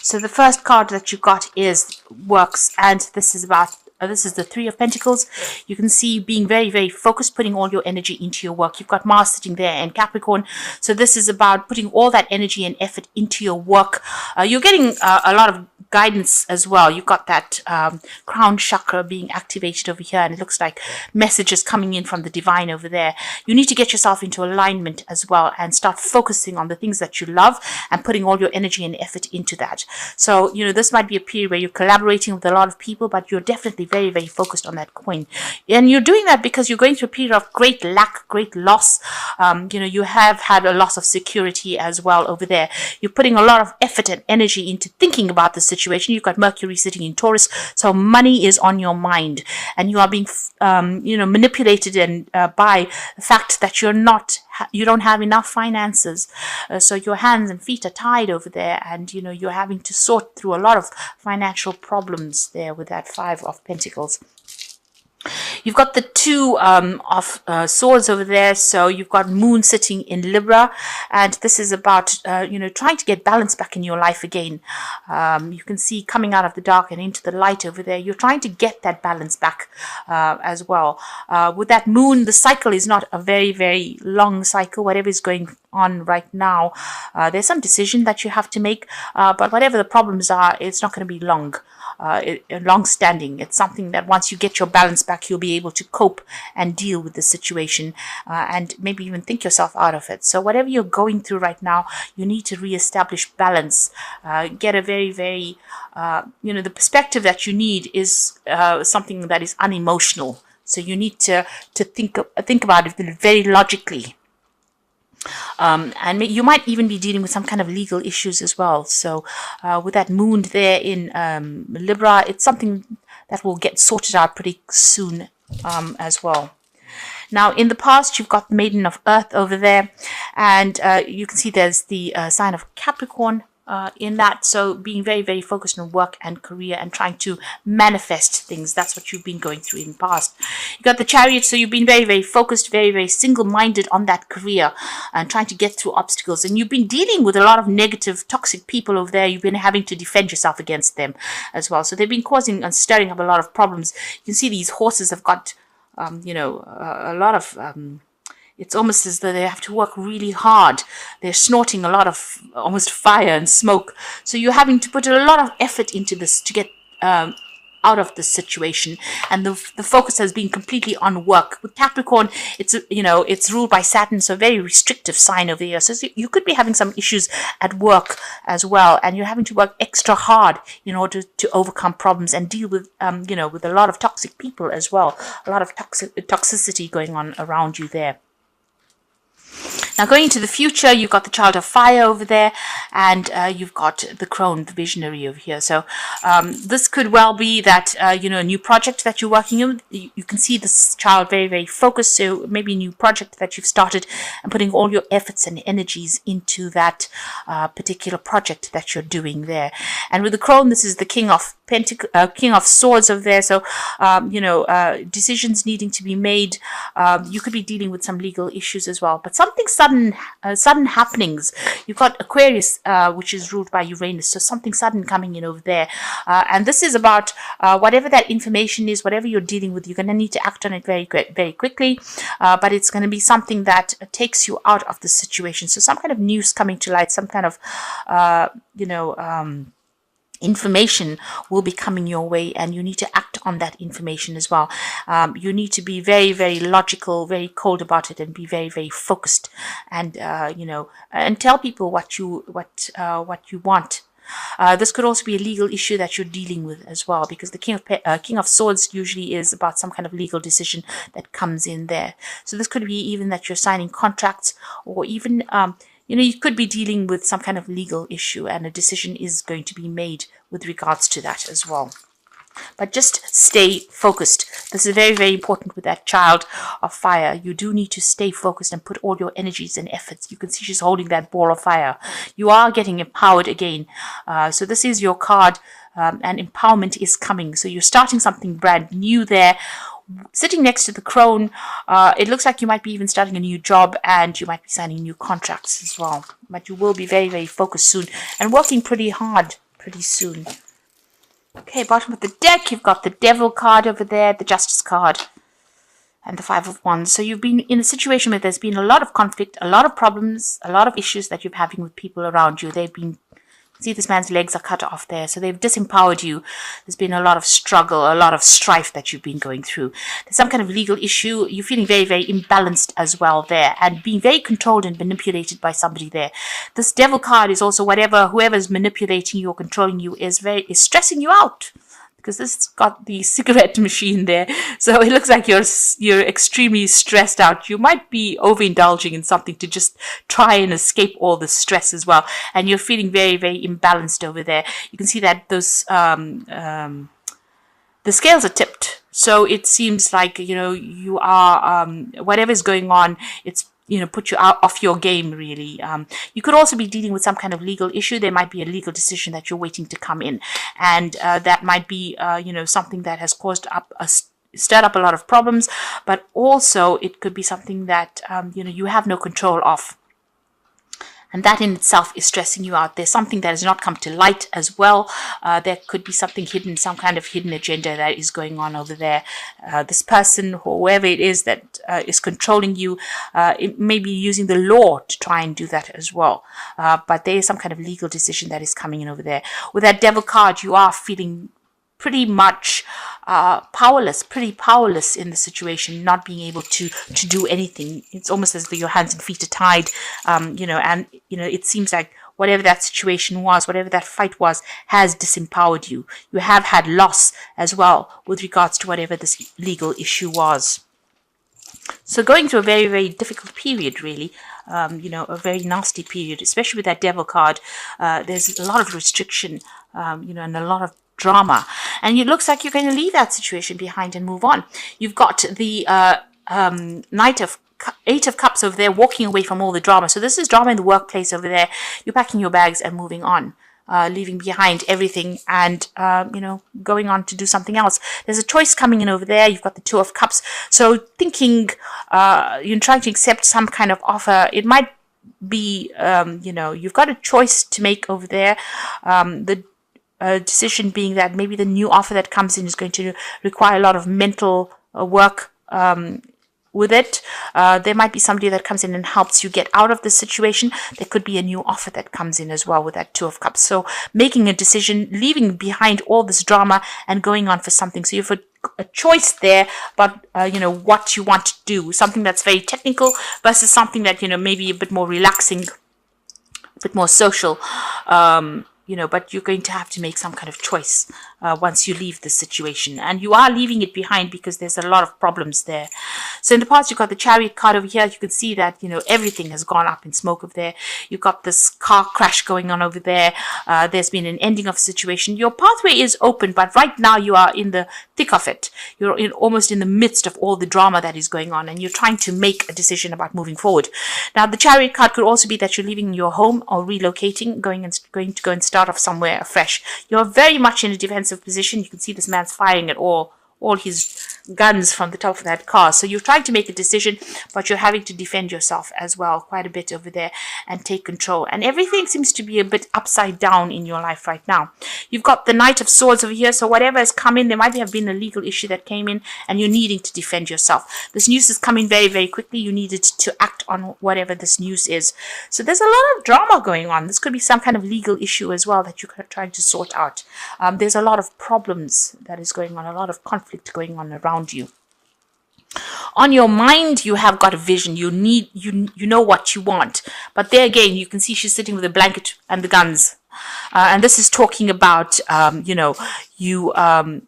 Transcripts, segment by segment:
So the first card that you got is works, and this is about this is the Three of Pentacles. You can see being very, very focused, putting all your energy into your work. You've got Mars sitting there and Capricorn. So this is about putting all that energy and effort into your work. You're getting a lot of guidance as well. You've got that crown chakra being activated over here, and it looks like messages coming in from the divine over there. You need to get yourself into alignment as well and start focusing on the things that you love and putting all your energy and effort into that. So, this might be a period where you're collaborating with a lot of people, but you're definitely very, very focused on that coin. And you're doing that because you're going through a period of great lack, great loss. You have had a loss of security as well over there. You're putting a lot of effort and energy into thinking about the situation. You've got Mercury sitting in Taurus, so money is on your mind, and you are being, manipulated and by the fact that you don't have enough finances. So your hands and feet are tied over there, and you're having to sort through a lot of financial problems there with that Five of Pentacles. You've got the Two of Swords over there, so you've got Moon sitting in Libra, and this is about trying to get balance back in your life again. You can see coming out of the dark and into the light over there. You're trying to get that balance back as well. With that Moon, the cycle is not a very, very long cycle. Whatever is going on right now, there's some decision that you have to make, but whatever the problems are, it's not going to be long standing. It's something that once you get your balance back, you'll be able to cope and deal with the situation, and maybe even think yourself out of it. So whatever you're going through right now, you need to reestablish balance. Get a very, very the perspective that you need is something that is unemotional. So you need to think about it very logically. And you might even be dealing with some kind of legal issues as well. So with that Moon there in Libra, it's something that will get sorted out pretty soon as well. Now, in the past, you've got the Maiden of Earth over there, and you can see there's the sign of Capricorn in that. So being very, very focused on work and career and trying to manifest things. That's what you've been going through in the past. You got the Chariot, so you've been very, very focused, very, very single-minded on that career and trying to get through obstacles. And you've been dealing with a lot of negative, toxic people over there. You've been having to defend yourself against them as well. So they've been causing and stirring up a lot of problems. You can see these horses have got, a lot of... it's almost as though they have to work really hard. They're snorting a lot of almost fire and smoke. So you're having to put a lot of effort into this to get out of this situation. And the focus has been completely on work. With Capricorn, it's ruled by Saturn, so a very restrictive sign over here. So you could be having some issues at work as well, and you're having to work extra hard in order to overcome problems and deal with, with a lot of toxic people as well. A lot of toxicity going on around you there. Now, going into the future, you've got the Child of Fire over there, and you've got the Crone, the Visionary over here. So this could well be that, a new project that you're working on. You can see this child very, very focused. So maybe a new project that you've started and putting all your efforts and energies into that particular project that you're doing there. And with the Crone, this is the King of Swords over there. So, decisions needing to be made. You could be dealing with some legal issues as well. But something sudden happenings. You've got Aquarius, which is ruled by Uranus, so something sudden coming in over there. And this is about whatever that information is, whatever you're dealing with, you're going to need to act on it very, very quickly. But it's going to be something that takes you out of the situation. So some kind of news coming to light, some kind of, information will be coming your way, and you need to act on that information as well. You need to be very, very logical, very cold about it, and be very, very focused, and and tell people what you want. This could also be a legal issue that you're dealing with as well, because the King of Swords usually is about some kind of legal decision that comes in there. So this could be even that you're signing contracts, or even you could be dealing with some kind of legal issue, and a decision is going to be made with regards to that as well. But just stay focused. This is very, very important with that Child of Fire. You do need to stay focused and put all your energies and efforts. You can see she's holding that ball of fire. You are getting empowered again. So this is your card, and empowerment is coming. So you're starting something brand new there. Sitting next to the Crone, it looks like you might be even starting a new job, and you might be signing new contracts as well. But you will be very, very focused soon and working pretty hard pretty soon. Okay, bottom of the deck, you've got the Devil card over there, the Justice card, and the Five of Wands. So you've been in a situation where there's been a lot of conflict, a lot of problems, a lot of issues that you're having with people around you. They've been, see, this man's legs are cut off there. So they've disempowered you. There's been a lot of struggle, a lot of strife that you've been going through. There's some kind of legal issue. You're feeling very, very imbalanced as well there, and being very controlled and manipulated by somebody there. This Devil card is also whoever's manipulating you or controlling you is stressing you out. Because this has got the cigarette machine there. So it looks like you're extremely stressed out. You might be overindulging in something to just try and escape all the stress as well. And you're feeling very, very imbalanced over there. You can see that those the scales are tipped. So it seems like, you are, whatever's going on, it's, put you out off your game, really. You could also be dealing with some kind of legal issue. There might be a legal decision that you're waiting to come in. And that might be, something that has stirred up a lot of problems. But also it could be something that, you have no control of. And that in itself is stressing you out. There's something that has not come to light as well. There could be something hidden, some kind of hidden agenda that is going on over there. This person, whoever it is that is controlling you, it may be using the law to try and do that as well. But there is some kind of legal decision that is coming in over there. With that Devil card, you are feeling pretty much pretty powerless in the situation, not being able to do anything. It's almost as though your hands and feet are tied, and it seems like whatever that situation was, whatever that fight was, has disempowered you. You have had loss as well with regards to whatever this legal issue was. So going through a very, very difficult period, really, a very nasty period, especially with that Devil card. There's a lot of restriction, and a lot of drama, and it looks like you're going to leave that situation behind and move on. You've got the Eight of Cups over there, walking away from all the drama. So this is drama in the workplace over there. You're packing your bags and moving on, leaving behind everything and going on to do something else. There's a choice coming in over there. You've got the Two of Cups, so thinking you're trying to accept some kind of offer. It might be you've got a choice to make over there. The decision being that maybe the new offer that comes in is going to require a lot of mental work with it. There might be somebody that comes in and helps you get out of the situation. There could be a new offer that comes in as well with that Two of Cups. So making a decision, leaving behind all this drama and going on for something. So you have a choice there, but what you want to do, something that's very technical versus something that maybe a bit more relaxing, a bit more social. But you're going to have to make some kind of choice once you leave the situation. And you are leaving it behind because there's a lot of problems there. So in the past, you've got the Chariot card over here. You can see that, everything has gone up in smoke over there. You've got this car crash going on over there. There's been an ending of a situation. Your pathway is open, but right now you are in the thick of it. You're almost in the midst of all the drama that is going on, and you're trying to make a decision about moving forward. Now, the Chariot card could also be that you're leaving your home or relocating, going to go and start off somewhere afresh. You're very much in a defensive position. You can see this man's firing at all his guns from the top of that car. So you're trying to make a decision, but you're having to defend yourself as well quite a bit over there and take control. And everything seems to be a bit upside down in your life right now. You've got the Knight of Swords over here. So whatever has come in, there might have been a legal issue that came in and you're needing to defend yourself. This news is coming very, very quickly. You needed to act on whatever this news is. So there's a lot of drama going on. This could be some kind of legal issue as well that you're trying to sort out. There's a lot of problems that is going on, a lot of conflict going on around you. On your mind, you have got a vision. You know what you want. But there again, you can see she's sitting with a blanket and the guns. And this is talking about, you have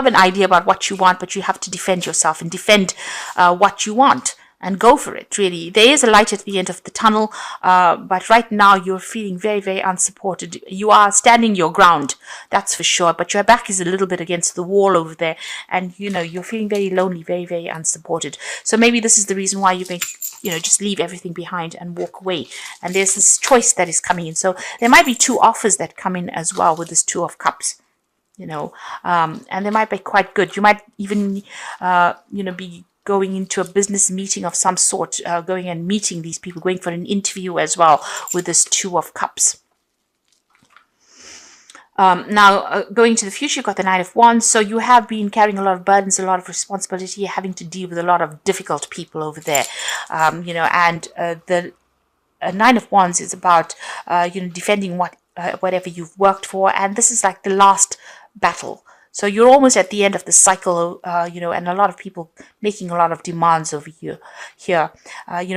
an idea about what you want, but you have to defend yourself and defend what you want. And go for it, really. There is a light at the end of the tunnel, but right now you're feeling very, very unsupported. You are standing your ground, that's for sure, but your back is a little bit against the wall over there, and, you're feeling very lonely, very, very unsupported. So maybe this is the reason why you may, just leave everything behind and walk away. And there's this choice that is coming in. So there might be two offers that come in as well with this Two of Cups. And they might be quite good. You might even, be going into a business meeting of some sort, going and meeting these people, going for an interview as well with this Two of Cups. Now, going to the future, you've got the Knight of Wands. So you have been carrying a lot of burdens, a lot of responsibility, having to deal with a lot of difficult people over there. And the Nine of Wands is about, defending whatever you've worked for. And this is like the last battle. So you're almost at the end of the cycle, and a lot of people making a lot of demands over here.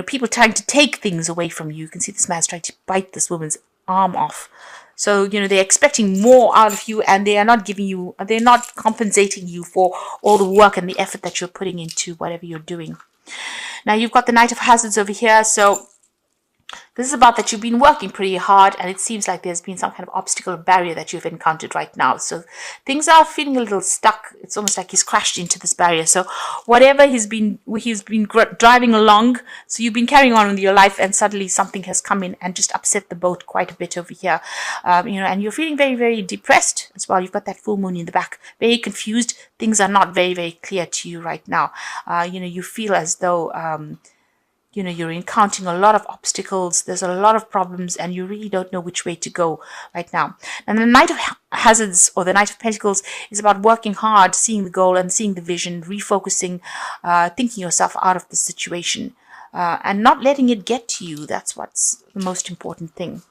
People trying to take things away from you. You can see this man's trying to bite this woman's arm off. So, they're expecting more out of you, and they are not they're not compensating you for all the work and the effort that you're putting into whatever you're doing. Now, you've got the Knight of Hazards over here. So this is about that you've been working pretty hard, and it seems like there's been some kind of obstacle or barrier that you've encountered right now. So things are feeling a little stuck. It's almost like he's crashed into this barrier. So whatever he's been driving along, so you've been carrying on with your life, and suddenly something has come in and just upset the boat quite a bit over here. And you're feeling very, very depressed as well. You've got that full moon in the back, very confused. Things are not very, very clear to you right now. You feel as though you're encountering a lot of obstacles. There's a lot of problems, and you really don't know which way to go right now. And the Knight of Hazards, or the Knight of Pentacles, is about working hard, seeing the goal and seeing the vision, refocusing, thinking yourself out of the situation, and not letting it get to you. That's what's the most important thing.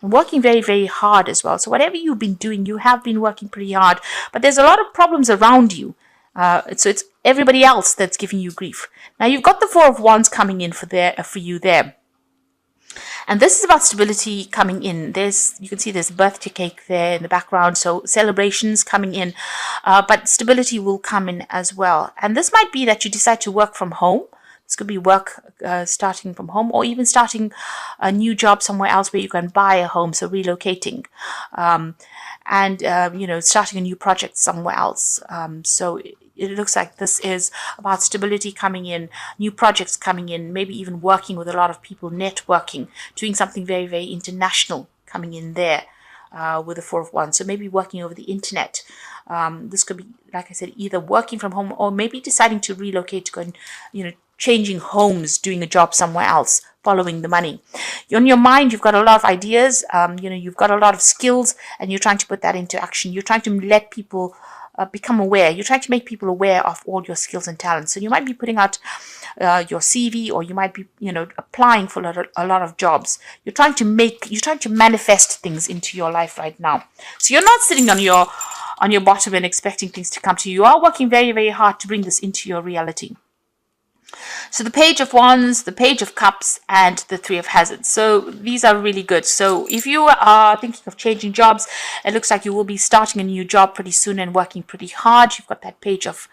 And working very, very hard as well. So whatever you've been doing, you have been working pretty hard, but there's a lot of problems around you. So it's everybody else that's giving you grief. Now you've got the Four of Wands coming in for you there. And this is about stability coming in. You can see there's a birthday cake there in the background. So celebrations coming in, but stability will come in as well. And this might be that you decide to work from home. This could be work starting from home, or even starting a new job somewhere else where you can buy a home, so relocating. Starting a new project somewhere else. So it looks like this is about stability coming in, new projects coming in, maybe even working with a lot of people, networking, doing something very, very international coming in there with the Four of Wands. So maybe working over the internet. This could be, like I said, either working from home, or maybe deciding to relocate to go and, changing homes, doing a job somewhere else, following the money. On your mind, you've got a lot of ideas, you've got a lot of skills, and you're trying to put that into action. You're trying to let people become aware. You're trying to make people aware of all your skills and talents. So you might be putting out your CV, or you might be, applying for a lot of jobs. You're trying to manifest things into your life right now. So you're not sitting on your bottom and expecting things to come to you. You are working very, very hard to bring this into your reality. So the Page of Wands, the Page of Cups, and the Three of Hazards. So these are really good. So if you are thinking of changing jobs, it looks like you will be starting a new job pretty soon and working pretty hard. You've got that Page of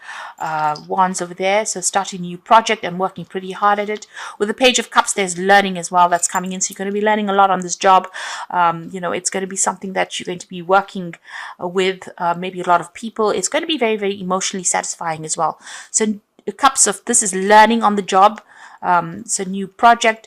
Wands over there. So starting a new project and working pretty hard at it. With the Page of Cups, there's learning as well that's coming in. So you're going to be learning a lot on this job. It's going to be something that you're going to be working with maybe a lot of people. It's going to be very, very emotionally satisfying as well. So Cups of this is learning on the job. It's a new project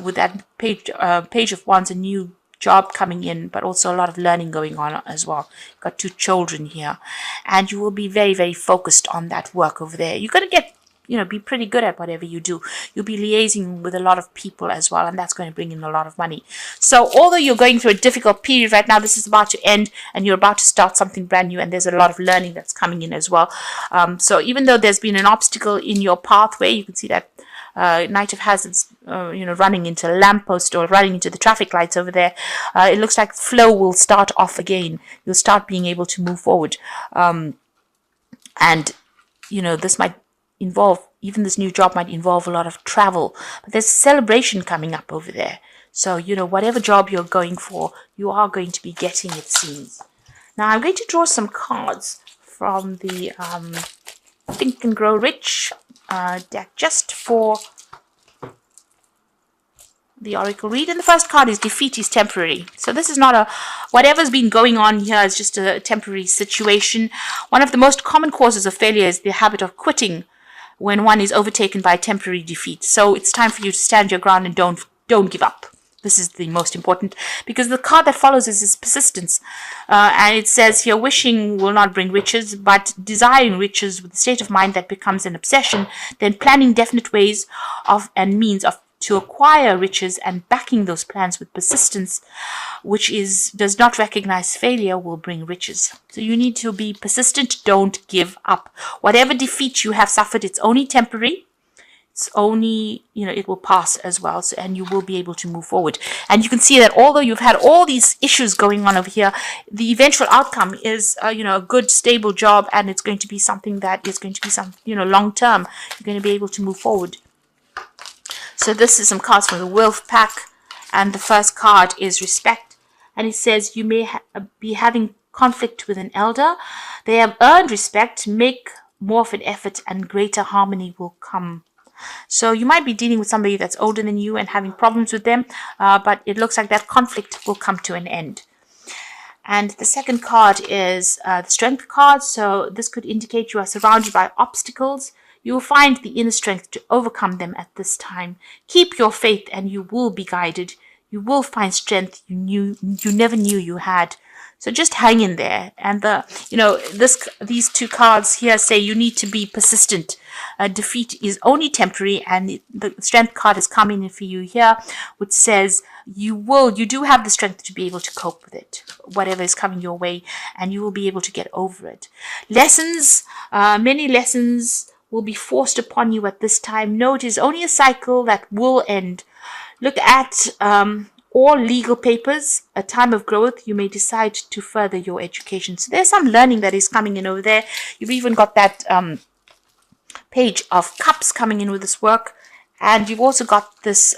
with that Page of Wands, a new job coming in, but also a lot of learning going on as well. You've got two children here, and you will be very, very focused on that work over there. You're going to get, be pretty good at whatever you do. You'll be liaising with a lot of people as well, and that's going to bring in a lot of money. So although you're going through a difficult period right now, this is about to end, and you're about to start something brand new, and there's a lot of learning that's coming in as well. So even though there's been an obstacle in your pathway, you can see that Knight of Hazards, running into a lamppost or running into the traffic lights over there. It looks like flow will start off again. You'll start being able to move forward. This might involve, even this new job might involve a lot of travel, but there's a celebration coming up over there. So, whatever job you're going for, you are going to be getting, it seems. Now, I'm going to draw some cards from the Think and Grow Rich deck, just for the Oracle read. And the first card is Defeat is Temporary. So this is not whatever's been going on here is just a temporary situation. One of the most common causes of failure is the habit of quitting when one is overtaken by a temporary defeat. So it's time for you to stand your ground and don't give up. This is the most important, because the card that follows is persistence. And it says here, wishing will not bring riches, but desiring riches with a state of mind that becomes an obsession, then planning definite ways of and means of to acquire riches and backing those plans with persistence, which does not recognize failure, will bring riches. So you need to be persistent. Don't give up. Whatever defeat you have suffered, it's only temporary. It's only, it will pass as well. So, and you will be able to move forward. And you can see that although you've had all these issues going on over here, the eventual outcome is, a good, stable job. And it's going to be something that is going to be long term. You're going to be able to move forward. So this is some cards from the Wolf pack. And the first card is respect. And it says you may be having conflict with an elder. They have earned respect. Make more of an effort and greater harmony will come. So you might be dealing with somebody that's older than you and having problems with them, but it looks like that conflict will come to an end. And the second card is the Strength card. So this could indicate you are surrounded by obstacles. You will find the inner strength to overcome them at this time. Keep your faith and you will be guided. You will find strength you never knew you had. So just hang in there. And these two cards here say you need to be persistent. Defeat is only temporary, and the Strength card is coming in for you here, which says you do have the strength to be able to cope with it, whatever is coming your way, and you will be able to get over it. Lessons, many lessons will be forced upon you at this time. No, it is only a cycle that will end. Look at all legal papers. A time of growth, you may decide to further your education. So there's some learning that is coming in over there. You've even got that Page of Cups coming in with this work, and you've also got this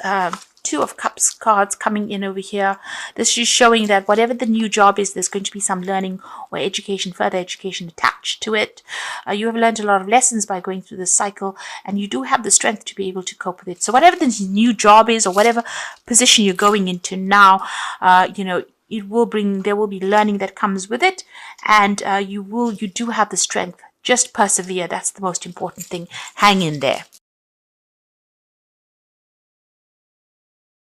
Two of Cups cards coming in over here. This is showing that whatever the new job is, there's going to be some learning or education, further education attached to it. You have learned a lot of lessons by going through this cycle, and you do have the strength to be able to cope with it. So whatever the new job is, or whatever position you're going into now, there will be learning that comes with it, and you do have the strength. Just persevere. That's the most important thing. Hang in there.